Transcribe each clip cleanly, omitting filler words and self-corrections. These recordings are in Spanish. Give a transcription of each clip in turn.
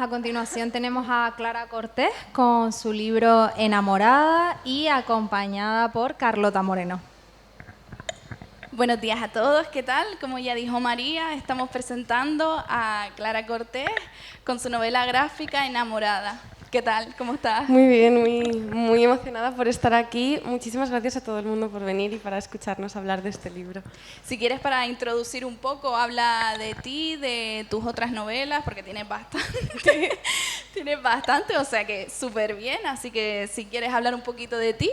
a continuación tenemos a Clara Cortés con su libro Enamorada y acompañada por Carlota Moreno. Buenos días a todos, ¿qué tal? Como ya dijo María, estamos presentando a Clara Cortés con su novela gráfica Enamorada. ¿Qué tal? ¿Cómo estás? Muy bien, muy emocionada por estar aquí. Muchísimas gracias a todo el mundo por venir y para escucharnos hablar de este libro. Si quieres, para introducir un poco, habla de ti, de tus otras novelas, porque tienes bastante, tienes bastante, o sea que súper bien, así que si quieres hablar un poquito de ti.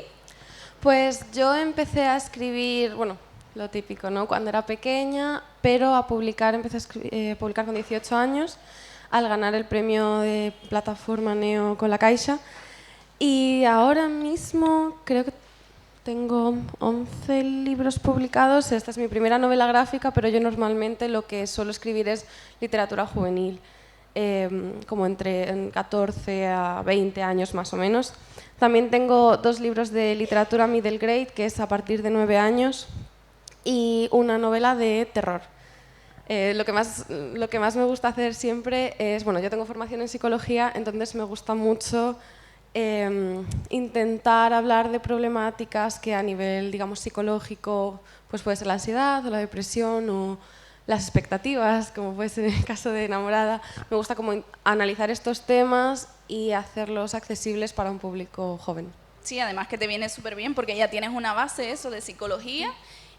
Pues yo empecé a escribir, bueno, lo típico, ¿no? Cuando era pequeña, pero empecé a publicar con 18 años, al ganar el premio de plataforma Neo con la Caixa. Y ahora mismo creo que tengo 11 libros publicados. Esta es mi primera novela gráfica, pero yo normalmente lo que suelo escribir es literatura juvenil, como entre 14 a 20 años más o menos. También tengo 2 libros de literatura middle grade, que es a partir de 9 años, y una novela de terror. Lo que más me gusta hacer siempre es, bueno, yo tengo formación en psicología, entonces me gusta mucho intentar hablar de problemáticas que a nivel, digamos, psicológico, pues puede ser la ansiedad o la depresión o las expectativas, como puede ser en el caso de Enamorada. Me gusta como analizar estos temas y hacerlos accesibles para un público joven. Sí, además que te viene súper bien porque ya tienes una base eso de psicología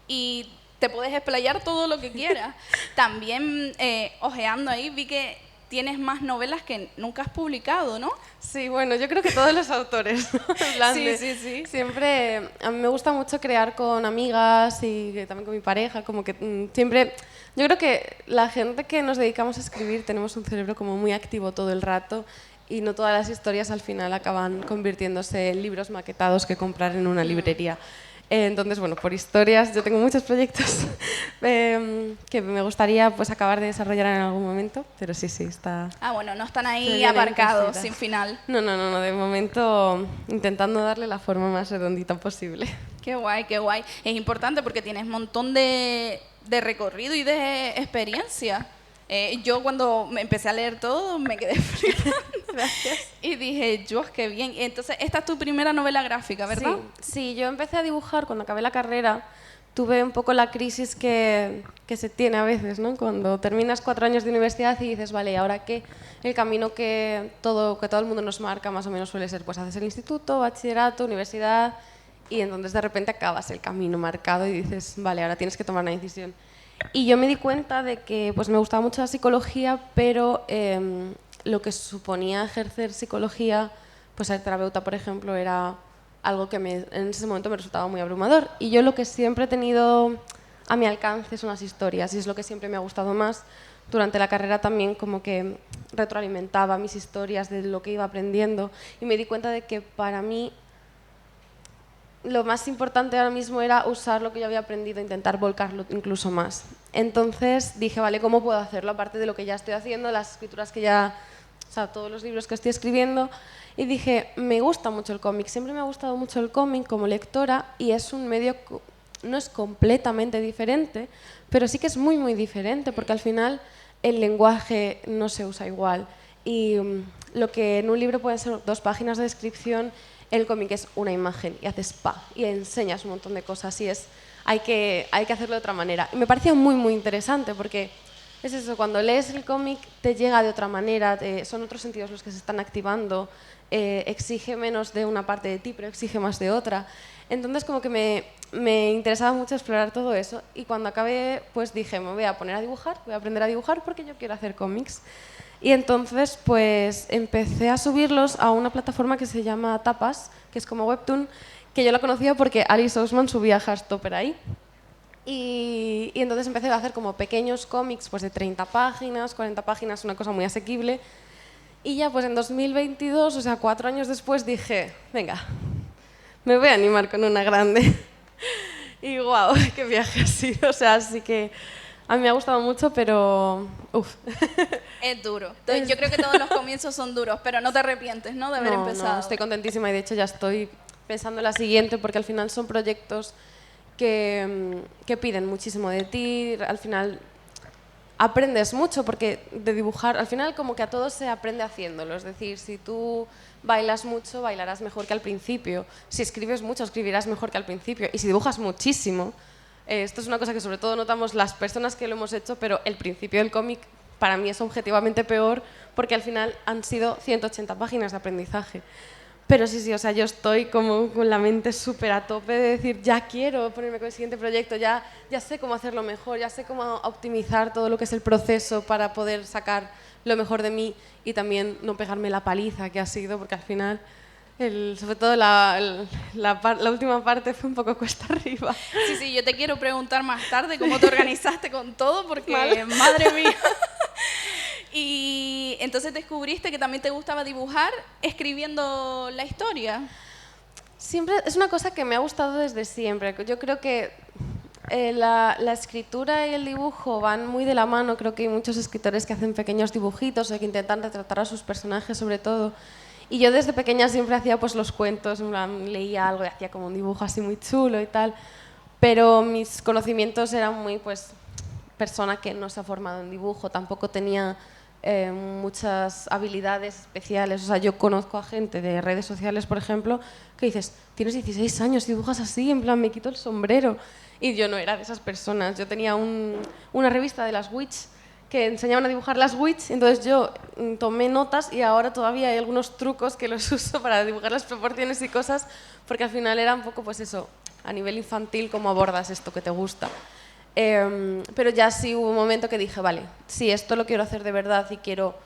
y te puedes explayar todo lo que quieras. También, ojeando ahí, vi que tienes más novelas que nunca has publicado, ¿no? Sí, bueno, yo creo que todos los autores. Sí. Siempre, a mí me gusta mucho crear con amigas y también con mi pareja, como que siempre... Yo creo que la gente que nos dedicamos a escribir tenemos un cerebro como muy activo todo el rato y no todas las historias al final acaban convirtiéndose en libros maquetados que comprar en una librería. Entonces, bueno, por historias, yo tengo muchos proyectos que me gustaría pues acabar de desarrollar en algún momento, pero sí, está... Ah, bueno, no están ahí aparcados, sin final. No, de momento intentando darle la forma más redondita posible. Qué guay, qué guay. Es importante porque tienes un montón de recorrido y de experiencia. Yo cuando me empecé a leer todo me quedé flipando. Gracias. Y dije, Dios, qué bien. Entonces, esta es tu primera novela gráfica, ¿verdad? Sí, yo empecé a dibujar cuando acabé la carrera. Tuve un poco la crisis que se tiene a veces, ¿no? Cuando terminas 4 años de universidad y dices, vale, ¿y ahora qué? El camino que todo el mundo nos marca más o menos suele ser, pues haces el instituto, bachillerato, universidad, y entonces de repente acabas el camino marcado y dices, vale, ahora tienes que tomar una decisión. Y yo me di cuenta de que pues, me gustaba mucho la psicología, pero lo que suponía ejercer psicología, pues ser terapeuta, por ejemplo, era algo que en ese momento me resultaba muy abrumador. Y yo lo que siempre he tenido a mi alcance son las historias, y es lo que siempre me ha gustado más. Durante la carrera también como que retroalimentaba mis historias de lo que iba aprendiendo, y me di cuenta de que para mí lo más importante ahora mismo era usar lo que yo había aprendido e intentar volcarlo incluso más. Entonces dije, vale, ¿cómo puedo hacerlo? Aparte de lo que ya estoy haciendo, las escrituras que ya... O sea, todos los libros que estoy escribiendo. Y dije, me gusta mucho el cómic. Siempre me ha gustado mucho el cómic como lectora y es un medio... No es completamente diferente, pero sí que es muy, muy diferente porque al final el lenguaje no se usa igual. Y lo que en un libro pueden ser 2 páginas de descripción, el cómic es una imagen y haces pa y enseñas un montón de cosas y hay que hacerlo de otra manera. Y me parecía muy, muy interesante porque es eso, cuando lees el cómic te llega de otra manera, son otros sentidos los que se están activando, exige menos de una parte de ti, pero exige más de otra. Entonces como que me interesaba mucho explorar todo eso y cuando acabé pues dije, me voy a poner a dibujar, voy a aprender a dibujar porque yo quiero hacer cómics. Y entonces pues empecé a subirlos a una plataforma que se llama Tapas, que es como Webtoon, que yo la conocía porque Alice Ousman subía Heartstopper ahí. Y entonces empecé a hacer como pequeños cómics pues de 30 páginas, 40 páginas, una cosa muy asequible. Y ya pues en 2022, o sea, 4 años después, dije, venga, me voy a animar con una grande. Y guau, qué viaje ha sido. O sea, así que a mí me ha gustado mucho, pero uf. Es duro. Yo creo que todos los comienzos son duros, pero no te arrepientes, ¿no?, de haber empezado. No, estoy contentísima y de hecho ya estoy pensando en la siguiente porque al final son proyectos que piden muchísimo de ti. Al final aprendes mucho, porque de dibujar, al final como que a todos se aprende haciéndolo. Es decir, si tú bailas mucho, bailarás mejor que al principio. Si escribes mucho, escribirás mejor que al principio. Y si dibujas muchísimo, esto es una cosa que sobre todo notamos las personas que lo hemos hecho, pero el principio del cómic para mí es objetivamente peor, porque al final han sido 180 páginas de aprendizaje. Pero sí, o sea, yo estoy como con la mente súper a tope de decir, ya quiero ponerme con el siguiente proyecto, ya sé cómo hacerlo mejor, ya sé cómo optimizar todo lo que es el proceso para poder sacar lo mejor de mí y también no pegarme la paliza que ha sido, porque al final, sobre todo la última parte fue un poco cuesta arriba. Sí, yo te quiero preguntar más tarde cómo te organizaste con todo, porque madre mía. Y entonces descubriste que también te gustaba dibujar escribiendo la historia. Siempre es una cosa que me ha gustado desde siempre. Yo creo que la escritura y el dibujo van muy de la mano. Creo que hay muchos escritores que hacen pequeños dibujitos o que intentan retratar a sus personajes sobre todo. Y yo desde pequeña siempre hacía pues los cuentos, leía algo y hacía como un dibujo así muy chulo y tal. Pero mis conocimientos eran muy pues persona que no se ha formado en dibujo, tampoco tenía muchas habilidades especiales. O sea, yo conozco a gente de redes sociales, por ejemplo, que dices, tienes 16 años y dibujas así, en plan, me quito el sombrero. Y yo no era de esas personas. Yo tenía una revista de las Witch que enseñaban a dibujar las Witch, entonces yo tomé notas y ahora todavía hay algunos trucos que los uso para dibujar las proporciones y cosas, porque al final era un poco, pues eso, a nivel infantil, cómo abordas esto que te gusta. Pero ya sí hubo un momento que dije, vale, si esto lo quiero hacer de verdad y quiero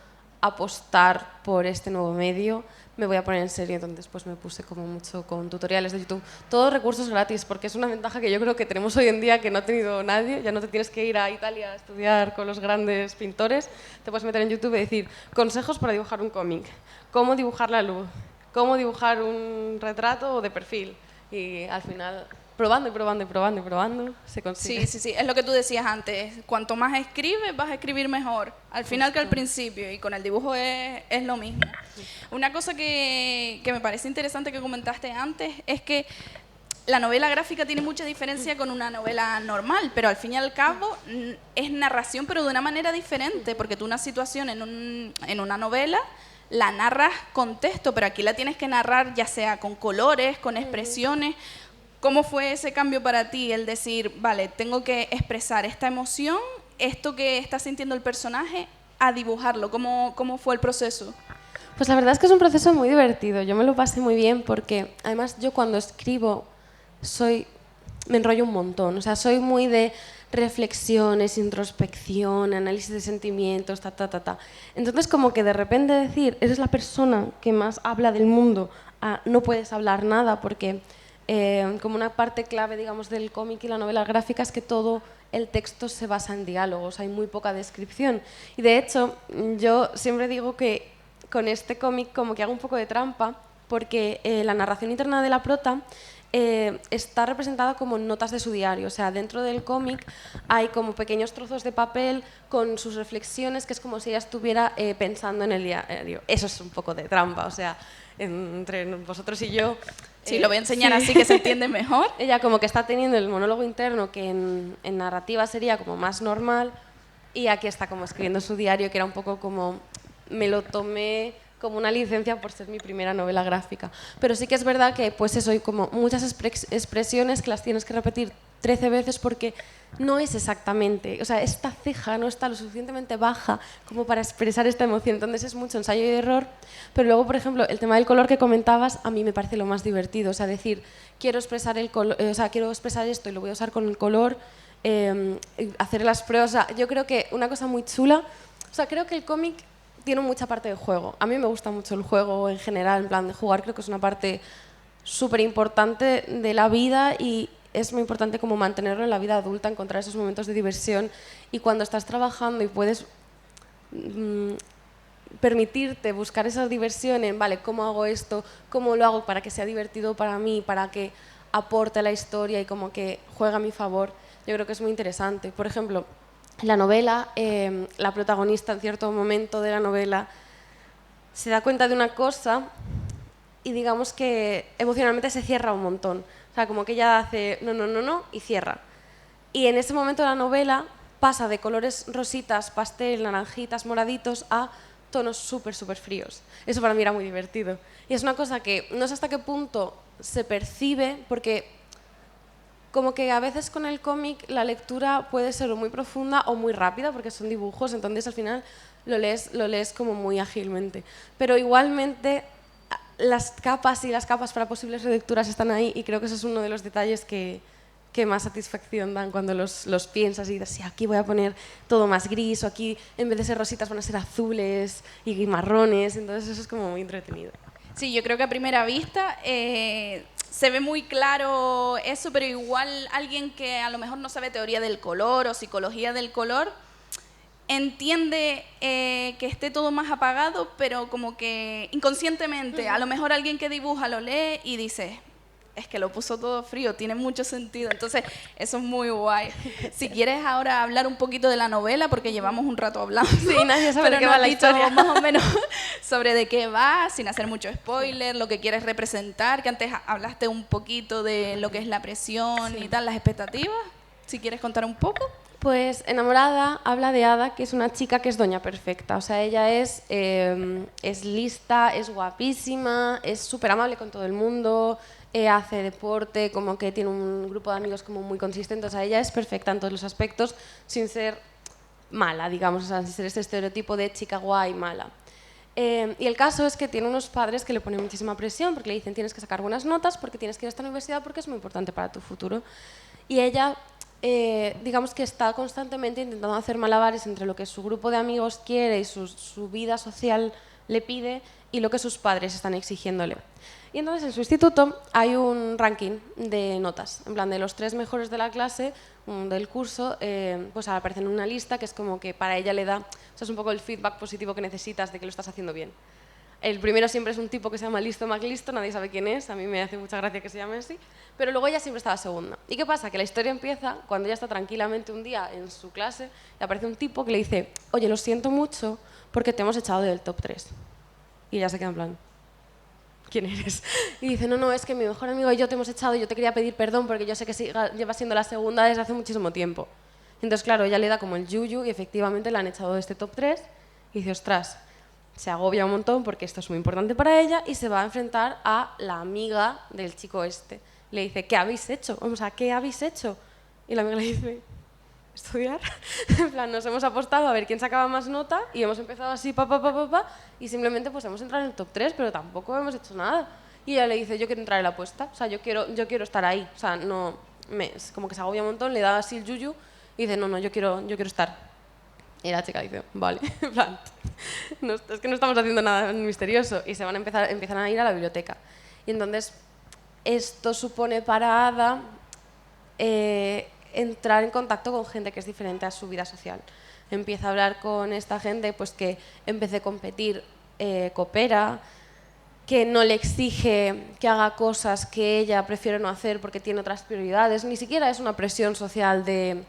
apostar por este nuevo medio, me voy a poner en serio. Entonces pues me puse como mucho con tutoriales de YouTube, todos recursos gratis, porque es una ventaja que yo creo que tenemos hoy en día que no ha tenido nadie. Ya no te tienes que ir a Italia a estudiar con los grandes pintores, te puedes meter en YouTube y decir consejos para dibujar un cómic, cómo dibujar la luz, cómo dibujar un retrato o de perfil, y al final probando y probando y probando y probando se consigue. Sí, es lo que tú decías antes, cuanto más escribes vas a escribir mejor, al final que al principio, y con el dibujo es lo mismo. Una cosa que me parece interesante que comentaste antes es que la novela gráfica tiene mucha diferencia con una novela normal, pero al fin y al cabo es narración, pero de una manera diferente, porque tú una situación en una novela la narras con texto, pero aquí la tienes que narrar ya sea con colores, con expresiones. ¿Cómo fue ese cambio para ti, el decir, vale, tengo que expresar esta emoción, esto que está sintiendo el personaje, a dibujarlo? ¿Cómo fue el proceso? Pues la verdad es que es un proceso muy divertido. Yo me lo pasé muy bien porque, además, yo cuando escribo me enrollo un montón. O sea, soy muy de reflexiones, introspección, análisis de sentimientos, Entonces, como que de repente decir, eres la persona que más habla del mundo, no puedes hablar nada porque como una parte clave, digamos, del cómic y la novela gráfica es que todo el texto se basa en diálogos, hay muy poca descripción. Y de hecho, yo siempre digo que con este cómic como que hago un poco de trampa, porque la narración interna de la prota está representada como notas de su diario. O sea, dentro del cómic hay como pequeños trozos de papel con sus reflexiones, que es como si ella estuviera pensando en el diario. Eso es un poco de trampa, o sea, entre vosotros y yo. Sí, lo voy a enseñar así que se entiende mejor. Ella como que está teniendo el monólogo interno, que en narrativa sería como más normal, y aquí está como escribiendo su diario, que era un poco como, me lo tomé como una licencia por ser mi primera novela gráfica. Pero sí que es verdad que pues eso, hay como muchas expresiones que las tienes que repetir 13 veces porque no es exactamente, o sea, esta ceja no está lo suficientemente baja como para expresar esta emoción. Entonces es mucho ensayo y error. Pero luego, por ejemplo, el tema del color que comentabas, a mí me parece lo más divertido. O sea, decir, quiero expresar esto y lo voy a usar con el color, hacer las pruebas. O sea, yo creo que una cosa muy chula, o sea, creo que el cómic tiene mucha parte de juego. A mí me gusta mucho el juego en general, en plan de jugar, creo que es una parte súper importante de la vida y es muy importante como mantenerlo en la vida adulta, encontrar esos momentos de diversión, y cuando estás trabajando y puedes permitirte buscar esa diversión en, vale, ¿cómo hago esto? ¿Cómo lo hago para que sea divertido para mí, para que aporte a la historia y como que juegue a mi favor? Yo creo que es muy interesante. Por ejemplo, la novela, la protagonista en cierto momento de la novela se da cuenta de una cosa y digamos que emocionalmente se cierra un montón. O sea, como que ella hace no y cierra. Y en ese momento de la novela pasa de colores rositas, pastel, naranjitas, moraditos a tonos súper fríos. Eso para mí era muy divertido. Y es una cosa que no sé hasta qué punto se percibe, porque como que a veces con el cómic la lectura puede ser o muy profunda o muy rápida, porque son dibujos, entonces al final lo lees como muy ágilmente. Pero igualmente las capas y las capas para posibles relecturas están ahí, y creo que eso es uno de los detalles que más satisfacción dan cuando los piensas y dices, sí, aquí voy a poner todo más gris, o aquí en vez de ser rositas van a ser azules y marrones, entonces eso es como muy entretenido. Sí, yo creo que a primera vista se ve muy claro eso, pero igual alguien que a lo mejor no sabe teoría del color o psicología del color, entiende que esté todo más apagado, pero como que inconscientemente, a lo mejor alguien que dibuja lo lee y dice, es que lo puso todo frío, tiene mucho sentido. Entonces, eso es muy guay. Si quieres ahora hablar un poquito de la novela, porque llevamos un rato hablando. Sí, nadie sabe de qué va la historia. Más o menos sobre de qué va, sin hacer mucho spoiler, lo que quieres representar, que antes hablaste un poquito de lo que es la presión y tal, las expectativas. Si quieres contar un poco. Pues Enamorada habla de Ada, que es una chica que es doña perfecta. O sea, ella es lista, es guapísima, es súper amable con todo el mundo, hace deporte, como que tiene un grupo de amigos como muy consistente. O sea, ella es perfecta en todos los aspectos, sin ser mala, digamos, o sea, sin ser este estereotipo de chica guay mala. Y el caso es que tiene unos padres que le ponen muchísima presión, porque le dicen tienes que sacar buenas notas, porque tienes que ir a esta universidad, porque es muy importante para tu futuro. Y ella, digamos que está constantemente intentando hacer malabares entre lo que su grupo de amigos quiere y su vida social le pide y lo que sus padres están exigiéndole. Y entonces en su instituto hay un ranking de notas, en plan de los 3 mejores de la clase, del curso, pues aparecen en una lista que es como que para ella le da, o sea, es un poco el feedback positivo que necesitas de que lo estás haciendo bien. El primero siempre es un tipo que se llama Listo MacListo, nadie sabe quién es, a mí me hace mucha gracia que se llame así, pero luego ella siempre está la segunda. ¿Y qué pasa? Que la historia empieza cuando ella está tranquilamente un día en su clase y aparece un tipo que le dice, oye, lo siento mucho porque te hemos echado del top 3. Y ella se queda en plan, ¿quién eres? Y dice, no, es que mi mejor amigo y yo te hemos echado y yo te quería pedir perdón porque yo sé que llevas siendo la segunda desde hace muchísimo tiempo. Entonces, claro, ella le da como el yuyu y efectivamente la han echado de este top 3 y dice, ostras, se agobia un montón porque esto es muy importante para ella y se va a enfrentar a la amiga del chico este. Le dice, ¿qué habéis hecho? O sea, ¿qué habéis hecho? Y la amiga le dice, estudiar. En plan, nos hemos apostado a ver quién sacaba más nota y hemos empezado así, y simplemente pues hemos entrado en el top 3, pero tampoco hemos hecho nada. Y ella le dice, yo quiero entrar en la apuesta, o sea, yo quiero estar ahí. O sea, no, es como que se agobia un montón, le da así el yuyu y dice, no, yo quiero estar. Y la chica dice, vale, en plan, no, es que no estamos haciendo nada misterioso. Y empiezan a ir a la biblioteca. Y entonces, esto supone para Ada entrar en contacto con gente que es diferente a su vida social. Empieza a hablar con esta gente pues que en vez de competir, coopera, que no le exige que haga cosas que ella prefiere no hacer porque tiene otras prioridades. Ni siquiera es una presión social de,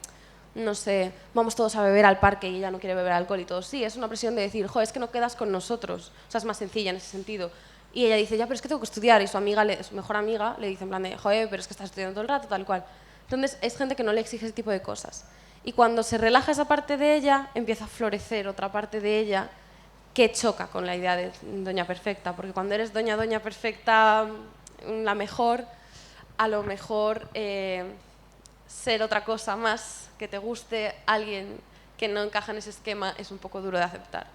no sé, vamos todos a beber al parque y ella no quiere beber alcohol y todo. Sí, es una presión de decir, es que no quedas con nosotros. O sea, es más sencilla en ese sentido. Y ella dice, ya, pero es que tengo que estudiar. Y su mejor amiga le dice en plan de, pero es que estás estudiando todo el rato, tal cual. Entonces, es gente que no le exige ese tipo de cosas. Y cuando se relaja esa parte de ella, empieza a florecer otra parte de ella que choca con la idea de doña perfecta. Porque cuando eres doña perfecta, la mejor, a lo mejor ser otra cosa más que te guste alguien que no encaja en ese esquema es un poco duro de aceptar.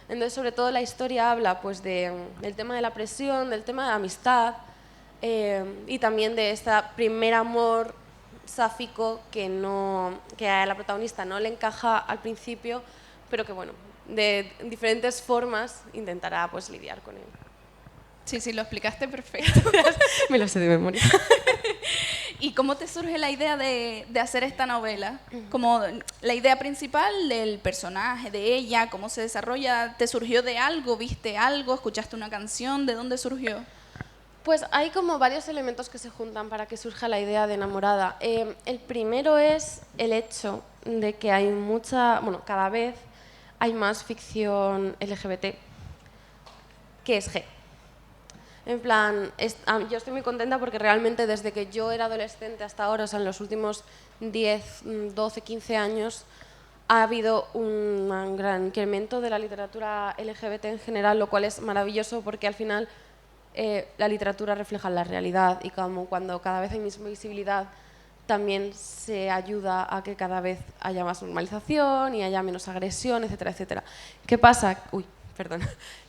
Entonces, sobre todo la historia habla pues, del tema de la presión, del tema de la amistad y también de este primer amor sáfico que a la protagonista no le encaja al principio, pero que bueno, de diferentes formas intentará pues, lidiar con él. Sí, lo explicaste perfecto. Me lo sé de memoria. ¿Y cómo te surge la idea de hacer esta novela? Como la idea principal del personaje, de ella, cómo se desarrolla, ¿te surgió de algo? ¿Viste algo? ¿Escuchaste una canción? ¿De dónde surgió? Pues hay como varios elementos que se juntan para que surja la idea de Enamorada. El primero es el hecho de que hay cada vez hay más ficción LGBT que es G. En plan, yo estoy muy contenta porque realmente desde que yo era adolescente hasta ahora, o sea, en los últimos 10, 12, 15 años, ha habido un gran incremento de la literatura LGBT en general, lo cual es maravilloso porque al final la literatura refleja la realidad y como cuando cada vez hay más visibilidad también se ayuda a que cada vez haya más normalización y haya menos agresión, etcétera, etcétera. ¿Qué pasa? Uy, perdón.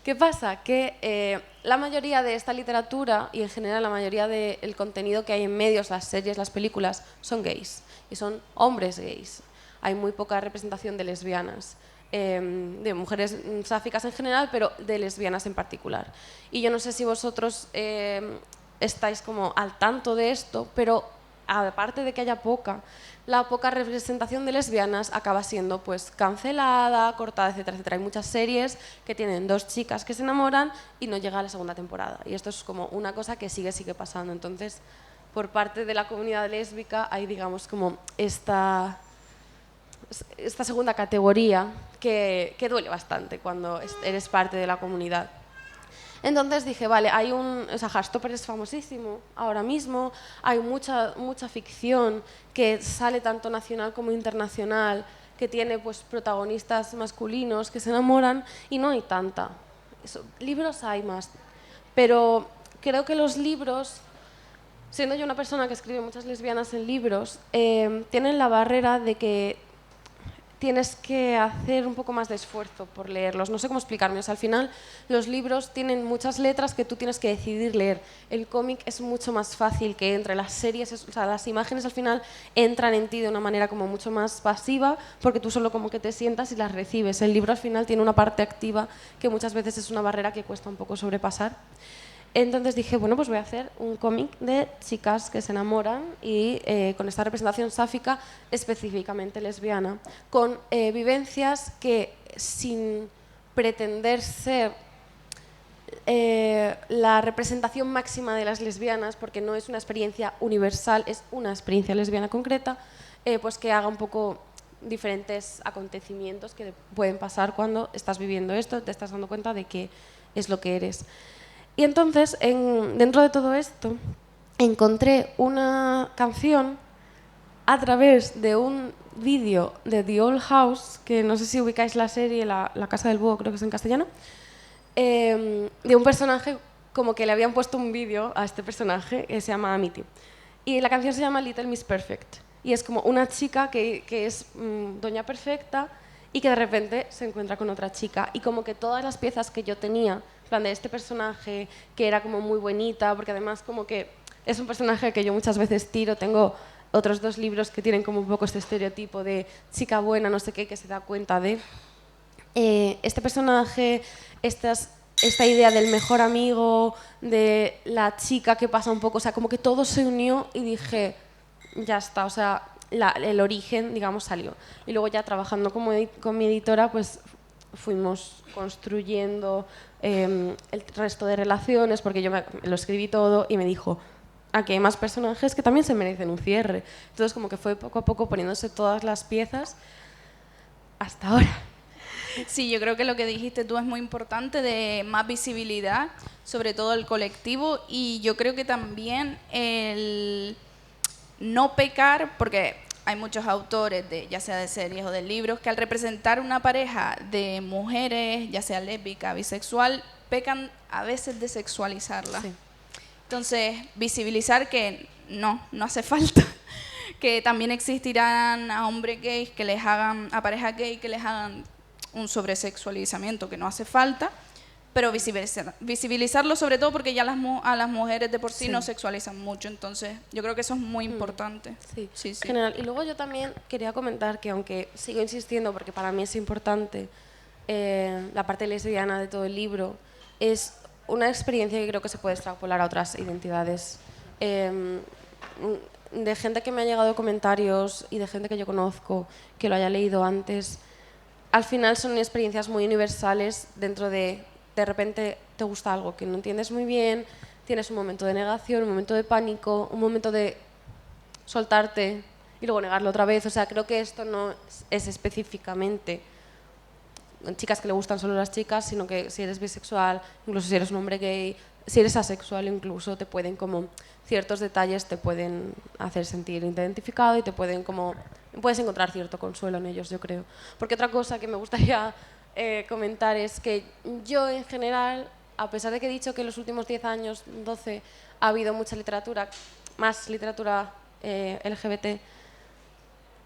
¿Qué pasa? Que la mayoría de esta literatura y en general la mayoría del contenido que hay en medios, las series, las películas, son gays y son hombres gays. Hay muy poca representación de lesbianas, de mujeres sáficas en general, pero de lesbianas en particular. Y yo no sé si vosotros estáis como al tanto de esto, pero aparte de que haya la poca representación de lesbianas acaba siendo pues cancelada, cortada, etcétera, etcétera. Hay muchas series que tienen 2 chicas que se enamoran y no llega a la segunda temporada. Y esto es como una cosa que sigue pasando. Entonces, por parte de la comunidad lésbica hay, digamos, como esta segunda categoría que duele bastante cuando eres parte de la comunidad. Entonces dije, vale, o sea, Heartstopper es famosísimo ahora mismo, hay mucha ficción que sale tanto nacional como internacional, que tiene pues protagonistas masculinos que se enamoran y no hay tanta. Libros hay más, pero creo que los libros, siendo yo una persona que escribe muchas lesbianas en libros, tienen la barrera de que tienes que hacer un poco más de esfuerzo por leerlos. No sé cómo explicarme. O sea, al final los libros tienen muchas letras que tú tienes que decidir leer. El cómic es mucho más fácil que entre. Las series, o sea, las imágenes al final entran en ti de una manera como mucho más pasiva porque tú solo como que te sientas y las recibes. El libro al final tiene una parte activa que muchas veces es una barrera que cuesta un poco sobrepasar. Entonces dije, bueno, pues voy a hacer un cómic de chicas que se enamoran y con esta representación sáfica específicamente lesbiana, con vivencias que sin pretender ser la representación máxima de las lesbianas, porque no es una experiencia universal, es una experiencia lesbiana concreta, pues que haga un poco diferentes acontecimientos que pueden pasar cuando estás viviendo esto, te estás dando cuenta de que es lo que eres. Y entonces, dentro de todo esto, encontré una canción a través de un vídeo de The Old House, que no sé si ubicáis la serie, la Casa del Búho, creo que es en castellano, de un personaje como que le habían puesto un vídeo a este personaje que se llama Amity. Y la canción se llama Little Miss Perfect. Y es como una chica que es Doña Perfecta y que de repente se encuentra con otra chica. Y como que todas las piezas que yo tenía, en plan de este personaje, que era como muy bonita, porque además como que es un personaje que yo muchas veces tiro, tengo otros 2 libros que tienen como un poco este estereotipo de chica buena, no sé qué, que se da cuenta de este personaje, esta idea del mejor amigo, de la chica que pasa un poco, o sea, como que todo se unió y dije, ya está, o sea, el origen, digamos, salió. Y luego ya trabajando con mi editora, pues fuimos construyendo el resto de relaciones, porque yo lo escribí todo y me dijo, aquí hay más personajes que también se merecen un cierre. Entonces como que fue poco a poco poniéndose todas las piezas hasta ahora. Sí, yo creo que lo que dijiste tú es muy importante, de más visibilidad, sobre todo el colectivo, y yo creo que también el no pecar, porque hay muchos autores, ya sea de series o de libros, que al representar una pareja de mujeres, ya sea lésbica, bisexual, pecan a veces de sexualizarla. Sí. Entonces, visibilizar que no hace falta, que también existirán a hombres gays que les hagan, a parejas gay que les hagan un sobresexualizamiento, que no hace falta, pero visibilizarlo sobre todo porque ya a las mujeres de por sí no sexualizan mucho, entonces yo creo que eso es muy importante. Sí, sí, sí. General. Y luego yo también quería comentar que aunque sigo insistiendo porque para mí es importante la parte lesbiana de todo el libro, es una experiencia que creo que se puede extrapolar a otras identidades. De gente que me ha llegado comentarios y de gente que yo conozco que lo haya leído antes, al final son experiencias muy universales dentro de repente te gusta algo que no entiendes muy bien, tienes un momento de negación, un momento de pánico, un momento de soltarte y luego negarlo otra vez. O sea, creo que esto no es específicamente chicas que le gustan solo las chicas, sino que si eres bisexual, incluso si eres un hombre gay, si eres asexual incluso, te pueden como ciertos detalles te pueden hacer sentir identificado y te pueden como puedes encontrar cierto consuelo en ellos, yo creo. Porque otra cosa que me gustaría comentar es que yo en general, a pesar de que he dicho que en los últimos 10 años, 12, ha habido mucha literatura, más literatura LGBT,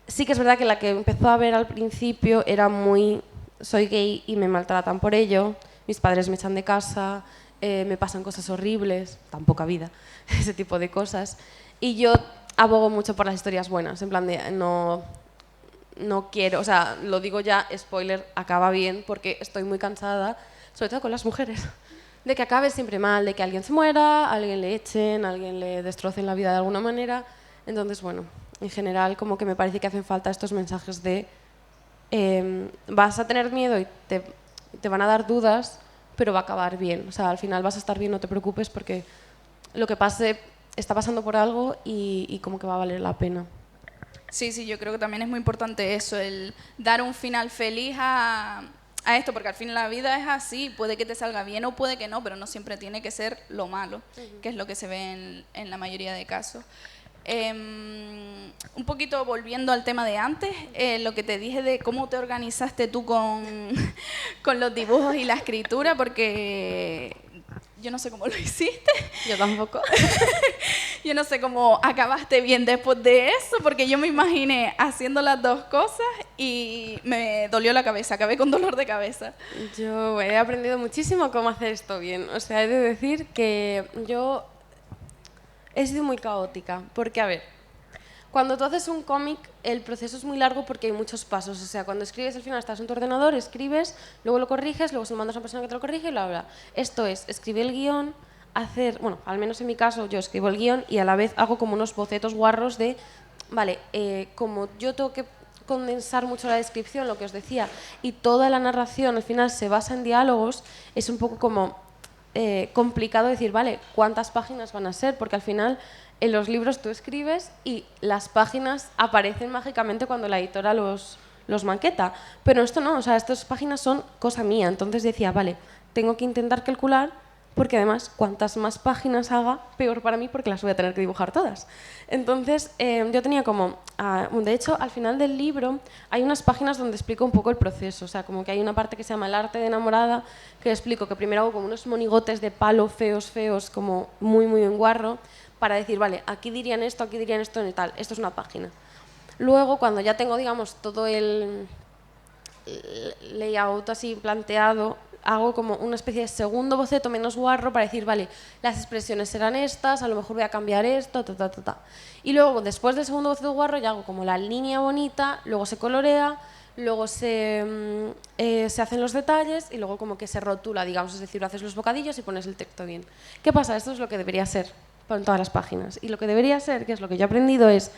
sí que es verdad que la que empezó a ver al principio era muy soy gay y me maltratan por ello, mis padres me echan de casa, me pasan cosas horribles, tan poca vida, ese tipo de cosas. Y yo abogo mucho por las historias buenas, en plan de no quiero, o sea, lo digo ya, spoiler, acaba bien, porque estoy muy cansada, sobre todo con las mujeres, de que acabe siempre mal, de que alguien se muera, alguien le echen, alguien le destrocen la vida de alguna manera. Entonces, bueno, en general como que me parece que hacen falta estos mensajes de vas a tener miedo y te van a dar dudas, pero va a acabar bien. O sea, al final vas a estar bien, no te preocupes, porque lo que pase está pasando por algo y como que va a valer la pena. Sí, sí, yo creo que también es muy importante eso, el dar un final feliz a esto, porque al fin la vida es así, puede que te salga bien o puede que no, pero no siempre tiene que ser lo malo, que es lo que se ve en la mayoría de casos. Un poquito volviendo al tema de antes, lo que te dije de cómo te organizaste tú con los dibujos y la escritura, porque yo no sé cómo lo hiciste. Yo tampoco. Yo no sé cómo acabaste bien después de eso, porque yo me imaginé haciendo las dos cosas y me dolió la cabeza, acabé con dolor de cabeza. Yo he aprendido muchísimo cómo hacer esto bien. O sea, he de decir que yo he sido muy caótica, porque a ver, cuando tú haces un cómic, el proceso es muy largo porque hay muchos pasos. O sea, cuando escribes al final estás en tu ordenador, escribes, luego lo corriges, luego se lo mandas a una persona que te lo corrige y bla, bla. Esto es, escribir el guión, bueno, al menos en mi caso, yo escribo el guión y a la vez hago como unos bocetos guarros de, vale, como yo tengo que condensar mucho la descripción, lo que os decía, y toda la narración al final se basa en diálogos, es un poco como complicado decir, vale, ¿cuántas páginas van a ser? Porque al final en los libros tú escribes y las páginas aparecen mágicamente cuando la editora los maqueta. Pero esto no, o sea, estas páginas son cosa mía. Entonces decía, vale, tengo que intentar calcular, porque además, cuantas más páginas haga, peor para mí, porque las voy a tener que dibujar todas. Entonces, yo tenía como... de hecho, al final del libro hay unas páginas donde explico un poco el proceso. O sea, como que hay una parte que se llama El arte de enamorada, que explico que primero hago como unos monigotes de palo feos, como muy, muy en guarro, para decir, vale, aquí dirían esto y tal. Esto es una página. Luego, cuando ya tengo, digamos, todo el layout así planteado, hago como una especie de segundo boceto menos guarro para decir, vale, las expresiones serán estas, a lo mejor voy a cambiar esto, Y luego, después del segundo boceto guarro, ya hago como la línea bonita, luego se colorea, luego se hacen los detalles y luego como que se rotula, digamos, es decir, haces los bocadillos y pones el texto bien. ¿Qué pasa? Esto es lo que debería ser en todas las páginas. Y lo que debería ser, que es lo que yo he aprendido, es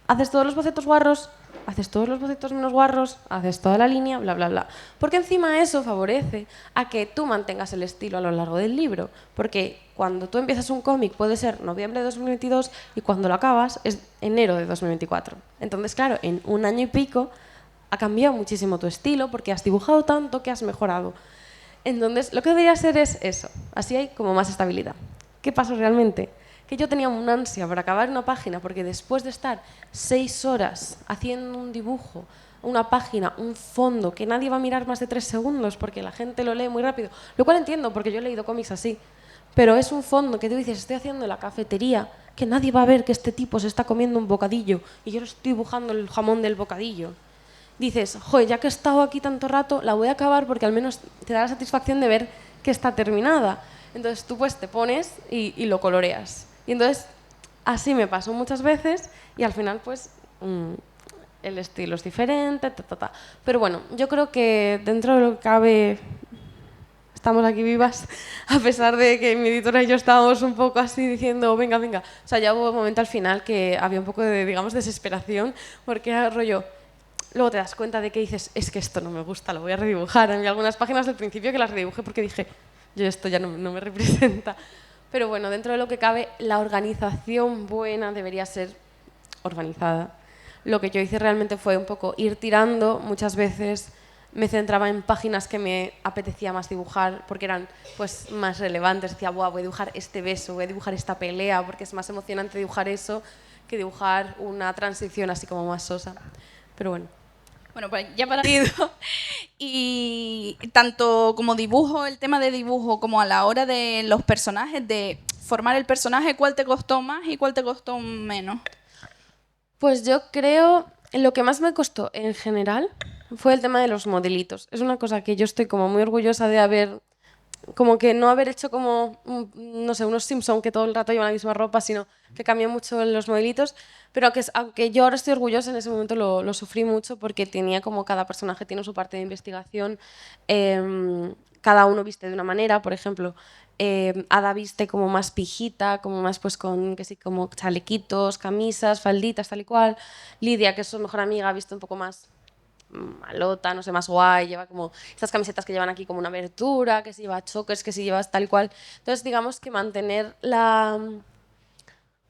haces todos los bocetos guarros, haces todos los bocetos menos guarros, haces toda la línea, bla, bla, bla. Porque encima eso favorece a que tú mantengas el estilo a lo largo del libro. Porque cuando tú empiezas un cómic puede ser noviembre de 2022 y cuando lo acabas es enero de 2024. Entonces, claro, en un año y pico ha cambiado muchísimo tu estilo porque has dibujado tanto que has mejorado. Entonces, lo que debería ser es eso. Así hay como más estabilidad. ¿Qué pasó realmente? Que yo tenía una ansia para acabar una página, porque después de estar 6 horas haciendo un dibujo, una página, un fondo, que nadie va a mirar más de 3 segundos porque la gente lo lee muy rápido, lo cual entiendo porque yo he leído cómics así, pero es un fondo que tú dices, estoy haciendo en la cafetería, que nadie va a ver que este tipo se está comiendo un bocadillo y yo lo estoy dibujando el jamón del bocadillo. Dices, joder, ya que he estado aquí tanto rato, la voy a acabar porque al menos te da la satisfacción de ver que está terminada. Entonces tú pues te pones y lo coloreas. Y entonces, así me pasó muchas veces y al final, pues, el estilo es diferente, Pero bueno, yo creo que dentro de lo que cabe estamos aquí vivas, a pesar de que mi editora y yo estábamos un poco así diciendo, venga, venga. O sea, ya hubo un momento al final que había un poco de, digamos, desesperación, porque era rollo... Luego te das cuenta de que dices, es que esto no me gusta, lo voy a redibujar. Había algunas páginas del principio que las redibujé porque dije, yo esto ya no me representa. Pero bueno, dentro de lo que cabe, la organización buena debería ser organizada. Lo que yo hice realmente fue un poco ir tirando. Muchas veces me centraba en páginas que me apetecía más dibujar porque eran pues, más relevantes. Decía, voy a dibujar este beso, voy a dibujar esta pelea porque es más emocionante dibujar eso que dibujar una transición así como más sosa. Pero bueno. Bueno, pues ya para y tanto como dibujo, el tema de dibujo, como a la hora de los personajes, de formar el personaje, ¿cuál te costó más y cuál te costó menos? Pues yo creo, lo que más me costó en general fue el tema de los modelitos. Es una cosa que yo estoy como muy orgullosa de haber, como que no haber hecho como, no sé, unos Simpson que todo el rato llevan la misma ropa, sino que cambié mucho los modelitos. Pero aunque yo ahora estoy orgullosa, en ese momento lo sufrí mucho porque tenía como cada personaje tiene su parte de investigación. Cada uno viste de una manera, por ejemplo, Ada viste como más pijita, como más pues con, que sí, como chalequitos, camisas, falditas, tal y cual. Lidia, que es su mejor amiga, viste un poco más malota, no sé, más guay, lleva como estas camisetas que llevan aquí como una abertura, que si lleva chokers, que si llevas tal cual. Entonces, digamos que mantener la...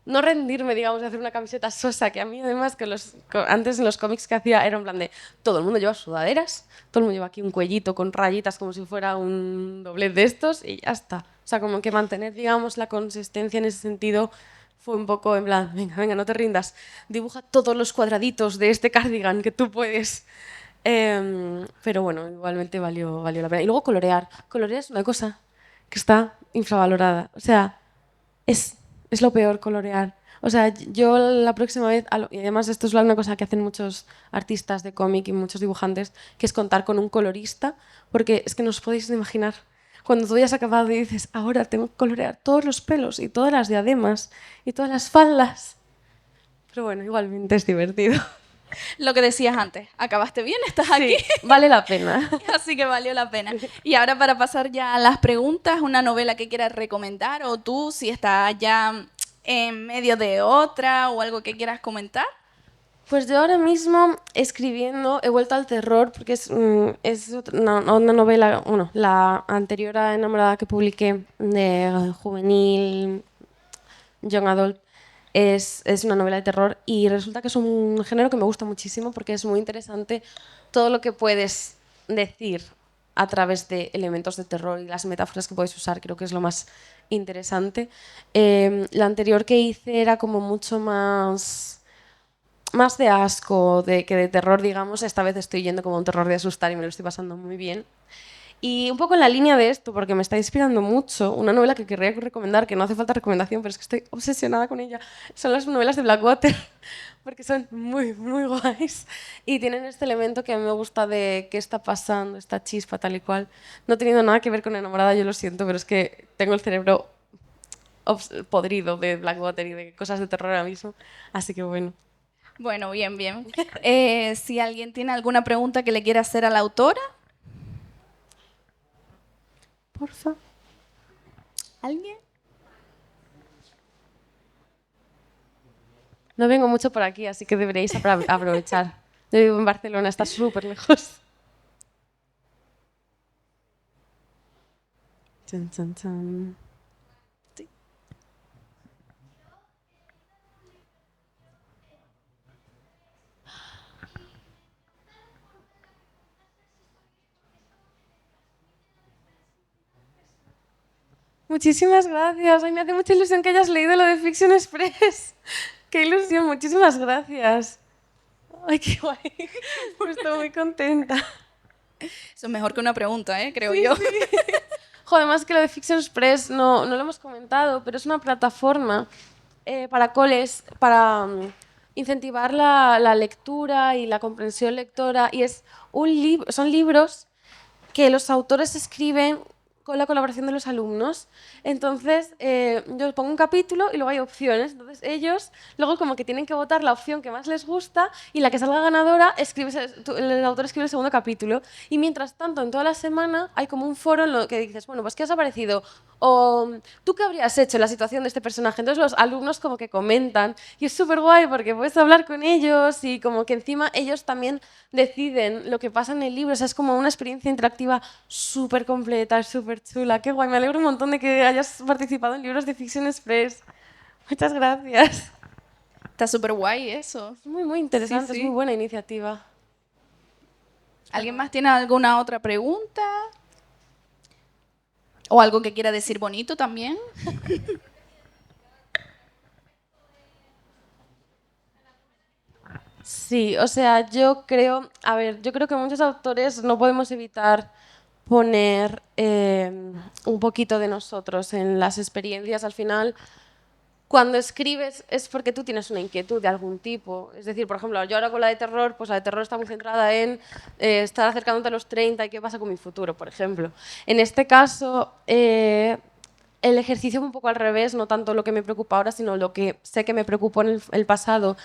No rendirme, digamos, de hacer una camiseta sosa, que a mí además, que antes en los cómics que hacía era en plan de todo el mundo lleva sudaderas, todo el mundo lleva aquí un cuellito con rayitas como si fuera un doblez de estos y ya está. O sea, como que mantener, digamos, la consistencia en ese sentido fue un poco en plan, venga, venga, no te rindas, dibuja todos los cuadraditos de este cardigan que tú puedes. Pero bueno, igualmente valió la pena. Y luego colorear. Colorear es una cosa que está infravalorada. O sea, es lo peor colorear. O sea, yo la próxima vez, y además esto es una cosa que hacen muchos artistas de cómic y muchos dibujantes, que es contar con un colorista, porque es que no os podéis imaginar. Cuando tú ya has acabado y dices, ahora tengo que colorear todos los pelos y todas las diademas y todas las faldas. Pero bueno, igualmente es divertido. Lo que decías antes, acabaste bien, estás Sí, aquí, vale la pena. así que valió la pena. Y ahora para pasar ya a las preguntas, una novela que quieras recomendar o tú si estás ya en medio de otra o algo que quieras comentar. Pues yo ahora mismo escribiendo he vuelto al terror porque es una novela, bueno, la anterior a Enamorada que publiqué de juvenil, young adult, es una novela de terror y resulta que es un género que me gusta muchísimo porque es muy interesante todo lo que puedes decir a través de elementos de terror y las metáforas que puedes usar, creo que es lo más interesante. La anterior que hice era como mucho más de asco que de terror, digamos. Esta vez estoy yendo como un terror de asustar y me lo estoy pasando muy bien. Y un poco en la línea de esto, porque me está inspirando mucho, una novela que querría recomendar, que no hace falta recomendación, pero es que estoy obsesionada con ella, son las novelas de Blackwater, porque son muy, muy guays y tienen este elemento que a mí me gusta de qué está pasando, esta chispa tal y cual. No teniendo nada que ver con Enamorada, yo lo siento, pero es que tengo el cerebro podrido de Blackwater y de cosas de terror ahora mismo, así que bueno. Bueno, bien, bien. Si alguien tiene alguna pregunta que le quiera hacer a la autora. Porfa. ¿Alguien? No vengo mucho por aquí, así que deberéis aprovechar. Yo vivo en Barcelona, está súper lejos. Chan, chan, chan. Sí. Muchísimas gracias. Ay, me hace mucha ilusión que hayas leído lo de Fiction Express. Qué ilusión, muchísimas gracias. Ay, qué guay. Estoy muy contenta. Eso es mejor que una pregunta, creo yo. Sí. Jo, además que lo de Fiction Express no lo hemos comentado, pero es una plataforma para coles, para incentivar la lectura y la comprensión lectora. Y es son libros que los autores escriben con la colaboración de los alumnos. Entonces, yo pongo un capítulo y luego hay opciones. Entonces, ellos luego como que tienen que votar la opción que más les gusta y la que salga ganadora, el autor escribe el segundo capítulo. Y mientras tanto, en toda la semana hay como un foro en lo que dices, bueno, pues ¿qué os ha parecido? O ¿tú qué habrías hecho en la situación de este personaje? Entonces los alumnos como que comentan y es súper guay porque puedes hablar con ellos y como que encima ellos también deciden lo que pasa en el libro. O sea, es como una experiencia interactiva súper completa, súper chula. Qué guay, me alegro un montón de que hayas participado en libros de Fiction Express. Muchas gracias. Está súper guay eso. Es muy, muy interesante, Sí, sí. es muy buena iniciativa. ¿Alguien más tiene alguna otra pregunta? ¿O algo que quiera decir bonito también? Sí, o sea, yo creo, a ver, yo creo que muchos autores no podemos evitar poner un poquito de nosotros en las experiencias. Al final, cuando escribes es porque tú tienes una inquietud de algún tipo. Es decir, por ejemplo, yo ahora con la de terror, pues la de terror está muy centrada en estar acercándote a los 30 y qué pasa con mi futuro, por ejemplo. En este caso, el ejercicio es un poco al revés, no tanto lo que me preocupa ahora, sino lo que sé que me preocupó en el pasado.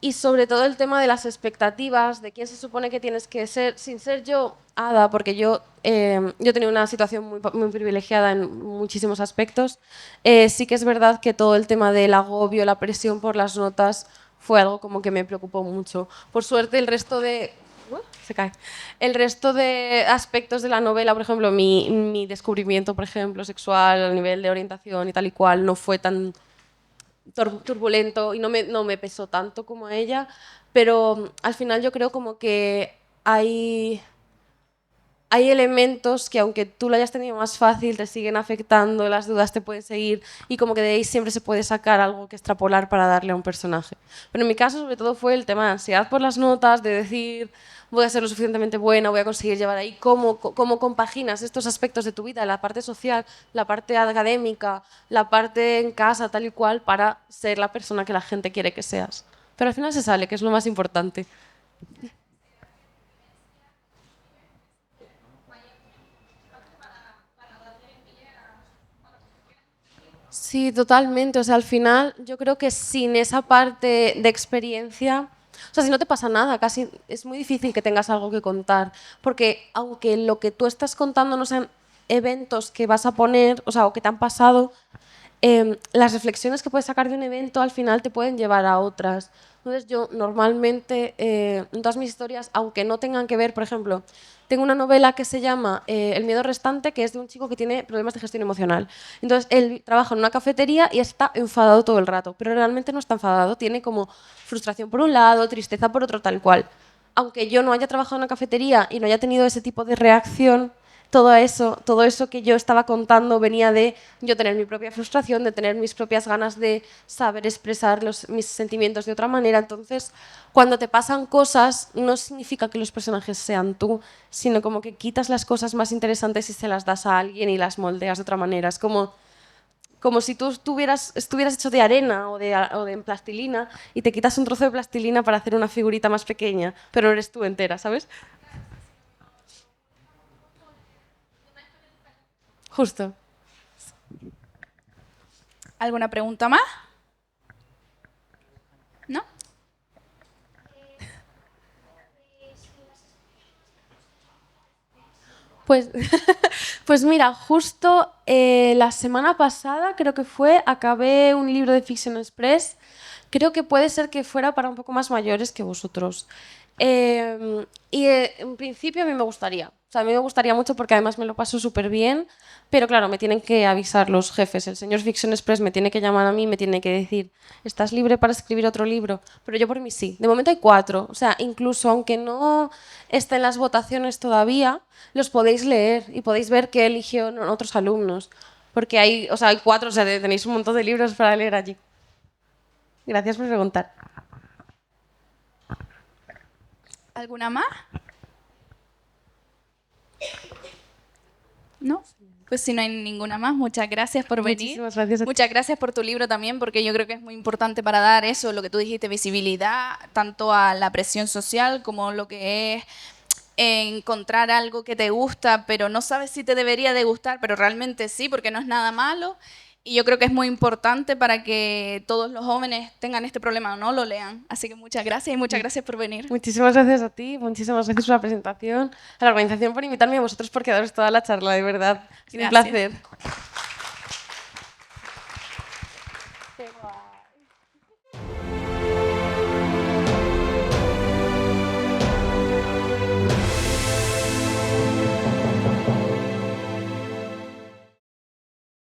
Y sobre todo el tema de las expectativas, de quién se supone que tienes que ser, sin ser yo Ada, porque yo tenía una situación muy privilegiada en muchísimos aspectos. Sí que es verdad que todo el tema del agobio, la presión por las notas, fue algo como que me preocupó mucho. Por suerte, el resto de... se cae. El resto de aspectos de la novela, por ejemplo, mi descubrimiento, por ejemplo, sexual, a nivel de orientación y tal y cual, no fue tan turbulento y no me pesó tanto como a ella, pero al final yo creo como que hay elementos que aunque tú lo hayas tenido más fácil, te siguen afectando, las dudas te pueden seguir y como que de ahí siempre se puede sacar algo que extrapolar para darle a un personaje. Pero en mi caso sobre todo fue el tema de ansiedad por las notas, de decir voy a ser lo suficientemente buena, voy a conseguir llevar ahí, cómo compaginas estos aspectos de tu vida, la parte social, la parte académica, la parte en casa, tal y cual, para ser la persona que la gente quiere que seas. Pero al final se sale, que es lo más importante. Sí, totalmente. O sea, al final yo creo que sin esa parte de experiencia, o sea, si no te pasa nada, casi es muy difícil que tengas algo que contar, porque aunque lo que tú estás contando no sean eventos que vas a poner, o sea, o que te han pasado, las reflexiones que puedes sacar de un evento al final te pueden llevar a otras. Entonces yo normalmente en todas mis historias, aunque no tengan que ver, por ejemplo, tengo una novela que se llama El miedo restante, que es de un chico que tiene problemas de gestión emocional. Entonces él trabaja en una cafetería y está enfadado todo el rato, pero realmente no está enfadado, tiene como frustración por un lado, tristeza por otro, tal cual. Aunque yo no haya trabajado en una cafetería y no haya tenido ese tipo de reacción, todo eso que yo estaba contando venía de yo tener mi propia frustración, de tener mis propias ganas de saber expresar mis sentimientos de otra manera. Entonces, cuando te pasan cosas, no significa que los personajes sean tú, sino como que quitas las cosas más interesantes y se las das a alguien y las moldeas de otra manera. Es como si tú estuvieras hecho de arena o de plastilina y te quitas un trozo de plastilina para hacer una figurita más pequeña, pero no eres tú entera, ¿sabes? Justo. ¿Alguna pregunta más? ¿No? Pues, pues mira, justo la semana pasada, creo que fue, acabé un libro de Fiction Express. Creo que puede ser que fuera para un poco más mayores que vosotros. En principio a mí me gustaría. O sea, a mí me gustaría mucho porque además me lo paso súper bien, pero claro, me tienen que avisar los jefes. El señor Fiction Express me tiene que llamar a mí, me tiene que decir, ¿estás libre para escribir otro libro? Pero yo por mí sí. De momento hay 4. O sea, incluso aunque no esté en las votaciones todavía, los podéis leer y podéis ver qué eligieron otros alumnos. Porque hay, o sea, hay 4, o sea, tenéis un montón de libros para leer allí. Gracias por preguntar. ¿Alguna más? ¿No? Pues si no hay ninguna más, muchas gracias por venir. Muchísimas gracias a ti. Muchas gracias por tu libro también, porque yo creo que es muy importante para dar eso, lo que tú dijiste, visibilidad, tanto a la presión social como lo que es encontrar algo que te gusta, pero no sabes si te debería de gustar, pero realmente sí, porque no es nada malo. Y yo creo que es muy importante para que todos los jóvenes tengan este problema o no lo lean. Así que muchas gracias y muchas gracias por venir. Muchísimas gracias a ti, muchísimas gracias por la presentación, a la organización por invitarme y a vosotros por quedaros toda la charla, de verdad. Ha sido un Gracias. placer.